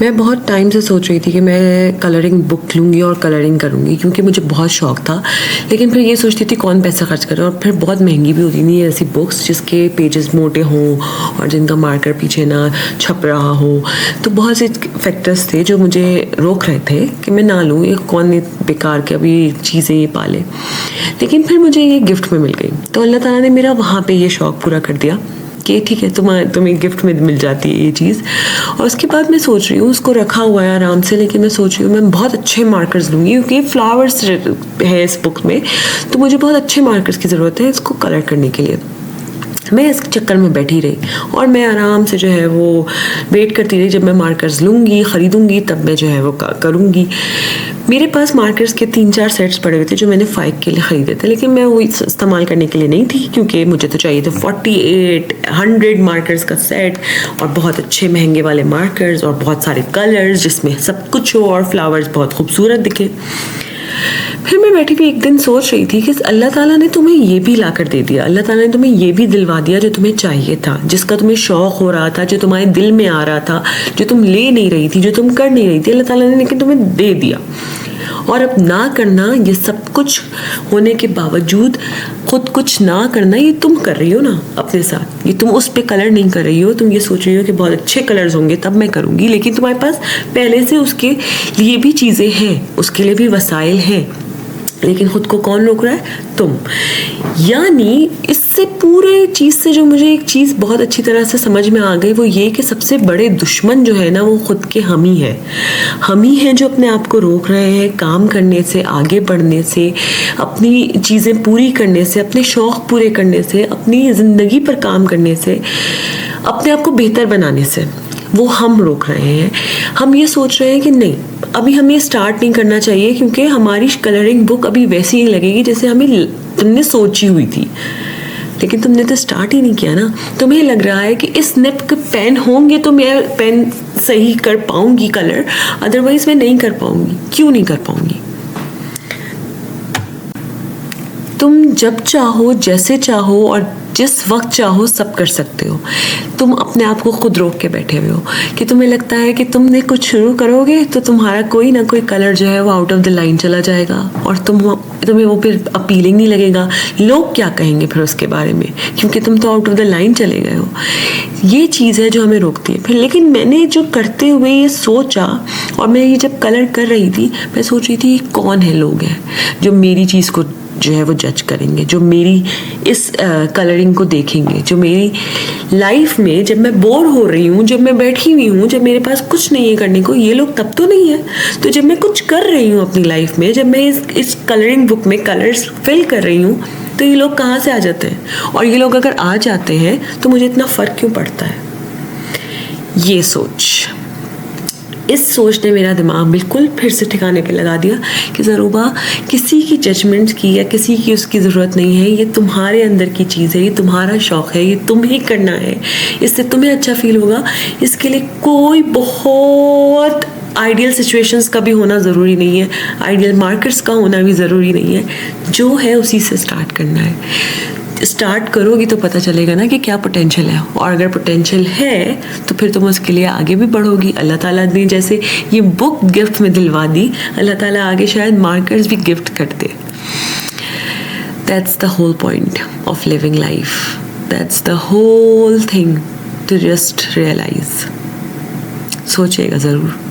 मैं बहुत टाइम से सोच रही थी कि मैं कलरिंग बुक लूँगी और कलरिंग करूँगी, क्योंकि मुझे बहुत शौक था। लेकिन फिर ये सोचती थी कौन पैसा खर्च करे, और फिर बहुत महंगी भी होती नहीं है ऐसी बुक्स जिसके पेजेस मोटे हों और जिनका मार्कर पीछे ना छप रहा हो। तो बहुत से फैक्टर्स थे जो मुझे रोक रहे थे कि मैं ना लूँ, ये कौन बेकार के अभी चीज़ें ये पाले। लेकिन फिर मुझे ये गिफ्ट में मिल गई, तो अल्लाह ताला ने मेरा वहाँ पर ये शौक़ पूरा कर दिया कि ठीक है तुम्हें गिफ्ट में मिल जाती है ये चीज़। और उसके बाद मैं सोच रही हूँ, उसको रखा हुआ है आराम से, लेकिन मैं सोच रही हूँ मैं बहुत अच्छे मार्कर्स लूँगी, क्योंकि फ्लावर्स है इस बुक में, तो मुझे बहुत अच्छे मार्कर्स की ज़रूरत है इसको कलर करने के लिए। मैं इस चक्कर में बैठी रही और मैं आराम से जो है वो वेट करती रही, जब मैं मार्कर्स लूँगी ख़रीदूँगी तब मैं जो है वो करूँगी। मेरे पास मार्कर्स के 3-4 सेट्स पड़े हुए थे जो मैंने 5 के लिए ख़रीदे थे, लेकिन मैं वो इस्तेमाल करने के लिए नहीं थी, क्योंकि मुझे तो चाहिए थे 48-100 मार्कर्स का सेट, और बहुत अच्छे महंगे वाले मार्कर्स और बहुत सारे कलर्स जिसमें सब कुछ हो और फ्लावर्स बहुत खूबसूरत दिखे। फिर मैं बैठी हुई एक दिन सोच रही थी कि अल्लाह ताला ने तुम्हें ये भी ला कर दे दिया, अल्लाह ताला ने तुम्हें ये भी दिलवा दिया जो तुम्हें चाहिए था, जिसका तुम्हें शौक़ हो रहा था, जो तुम्हारे दिल में आ रहा था, जो तुम ले नहीं रही थी, जो तुम कर नहीं रही थी, अल्लाह ताला ने लेकिन तुम्हें दे दिया। और अब ना करना, ये सब कुछ होने के बावजूद खुद कुछ ना करना, ये तुम कर रही हो ना अपने साथ। ये तुम उस पे कलर नहीं कर रही हो, तुम ये सोच रही हो कि बहुत अच्छे कलर्स होंगे तब मैं करूँगी, लेकिन तुम्हारे पास पहले से उसके लिए भी चीज़ें हैं, उसके लिए भी वसाइल हैं, लेकिन खुद को कौन रोक रहा है? तुम। यानी इससे पूरे चीज़ से जो मुझे एक चीज़ बहुत अच्छी तरह से समझ में आ गई, वो ये कि सबसे बड़े दुश्मन जो है ना, वो खुद के हम ही है। हम ही हैं जो अपने आप को रोक रहे हैं काम करने से, आगे बढ़ने से, अपनी चीज़ें पूरी करने से, अपने शौक़ पूरे करने से, अपनी ज़िंदगी पर काम करने से, अपने आप को बेहतर बनाने से। वो हम रोक रहे हैं। हम ये सोच रहे हैं कि नहीं, अभी हमें स्टार्ट नहीं करना चाहिए, क्योंकि हमारी कलरिंग बुक अभी वैसी ही लगेगी जैसे हमें तुमने सोची हुई थी। लेकिन तुमने तो स्टार्ट ही नहीं किया ना। तुम्हें लग रहा है कि इस निब के पेन होंगे तो मैं पेन सही कर पाऊंगी कलर, अदरवाइज मैं नहीं कर पाऊंगी। क्यों नहीं कर पाऊंगी? तुम जब चाहो, जैसे चाहो और जिस वक्त चाहो सब कर सकते हो। तुम अपने आप को खुद रोक के बैठे हुए हो कि तुम्हें लगता है कि तुमने कुछ शुरू करोगे तो तुम्हारा कोई ना कोई कलर जो है वो आउट ऑफ द लाइन चला जाएगा, और तुम्हें वो फिर अपीलिंग नहीं लगेगा। लोग क्या कहेंगे फिर उसके बारे में, क्योंकि तुम तो आउट ऑफ द लाइन चले गए हो। ये चीज़ है जो हमें रोकती है फिर। लेकिन मैंने जो करते हुए ये सोचा, और मैं ये जब कलर कर रही थी, मैं सोच रही थी कौन है लोग हैं जो मेरी चीज़ को जो है वो जज करेंगे, जो मेरी इस कलरिंग को देखेंगे, जो मेरी लाइफ में जब मैं बोर हो रही हूँ, जब मैं बैठी हुई हूँ, जब मेरे पास कुछ नहीं है करने को, ये लोग तब तो नहीं है। तो जब मैं कुछ कर रही हूँ अपनी लाइफ में, जब मैं इस कलरिंग बुक में कलर्स फिल कर रही हूँ, तो ये लोग कहाँ से आ जाते हैं? और ये लोग अगर आ जाते हैं तो मुझे इतना फ़र्क क्यों पड़ता है? ये इस सोच ने मेरा दिमाग बिल्कुल फिर से ठिकाने पे लगा दिया कि ज़रूबा, किसी की जजमेंट की या किसी की उसकी ज़रूरत नहीं है। ये तुम्हारे अंदर की चीज़ है, ये तुम्हारा शौक़ है, ये तुम्हें ही करना है, इससे तुम्हें अच्छा फील होगा। इसके लिए कोई बहुत आइडियल सिचुएशंस का भी होना ज़रूरी नहीं है, आइडियल मार्कर्स का होना भी ज़रूरी नहीं है। जो है उसी से स्टार्ट करना है। स्टार्ट करोगी तो पता चलेगा ना कि क्या पोटेंशियल है, और अगर पोटेंशियल है तो फिर तुम उसके लिए आगे भी बढ़ोगी। अल्लाह ताला ने जैसे ये बुक गिफ्ट में दिलवा दी, अल्लाह ताला आगे शायद मार्कर्स भी गिफ्ट कर दे। That's the whole point of living life, that's the whole thing to just realize. सोचिएगा ज़रूर।